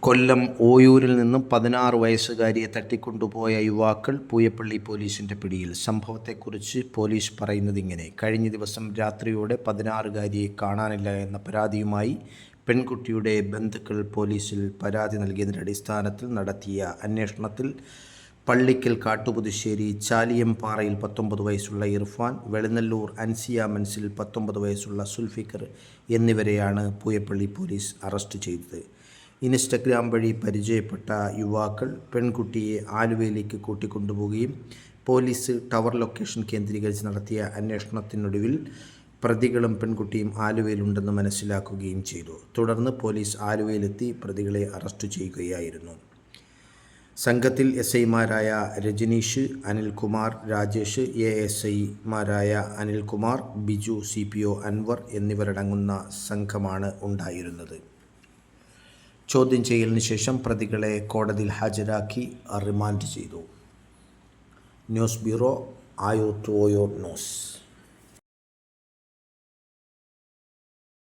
കൊല്ലം ഓയൂരിൽ നിന്നും 16 വയസ്സുകാരിയെ തട്ടിക്കൊണ്ടുപോയ യുവാക്കൾ പൂയപ്പള്ളി പോലീസിന്റെ പിടിയിൽ. സംഭവത്തെക്കുറിച്ച് പോലീസ് പറയുന്നതിങ്ങനെ: കഴിഞ്ഞ ദിവസം രാത്രിയോടെ 16-കാരിയെ കാണാനില്ല എന്ന പരാതിയുമായി പെൺകുട്ടിയുടെ ബന്ധുക്കൾ പോലീസിൽ പരാതി നൽകിയതിൻ്റെ അടിസ്ഥാനത്തിൽ നടത്തിയ അന്വേഷണത്തിൽ പള്ളിക്കൽ കാട്ടുപുതുശ്ശേരി ചാലിയംപാറയിൽ 19 വയസ്സുള്ള ഇർഫാൻ, വെളുന്നല്ലൂർ അൻസിയ മൻസിൽ 19 വയസ്സുള്ള സുൽഫിക്കർ എന്നിവരെയാണ് പൂയപ്പള്ളി പോലീസ് അറസ്റ്റ് ചെയ്തത്. ഇൻസ്റ്റഗ്രാം വഴി പരിചയപ്പെട്ട യുവാക്കൾ പെൺകുട്ടിയെ ആലുവയിലേക്ക് കൂട്ടിക്കൊണ്ടുപോവുകയും പോലീസ് ടവർ ലൊക്കേഷൻ കേന്ദ്രീകരിച്ച് നടത്തിയ അന്വേഷണത്തിനൊടുവിൽ പ്രതികളും പെൺകുട്ടിയും ആലുവയിലുണ്ടെന്ന് മനസ്സിലാക്കുകയും ചെയ്തു. തുടർന്ന് പോലീസ് ആലുവയിലെത്തി പ്രതികളെ അറസ്റ്റ് ചെയ്യുകയായിരുന്നു. സംഘത്തിൽ SI-മാരായ രജനീഷ്, അനിൽകുമാർ, രാജേഷ്, ASI-മാരായ അനിൽകുമാർ, ബിജു, CPO അൻവർ എന്നിവരടങ്ങുന്ന സംഘമാണ് ഉണ്ടായിരുന്നത്. ചോദ്യം ചെയ്യലിന് ശേഷം പ്രതികളെ കോടതിയിൽ ഹാജരാക്കി റിമാൻഡ് ചെയ്തു. News bureau, Ayur to Oyoor news.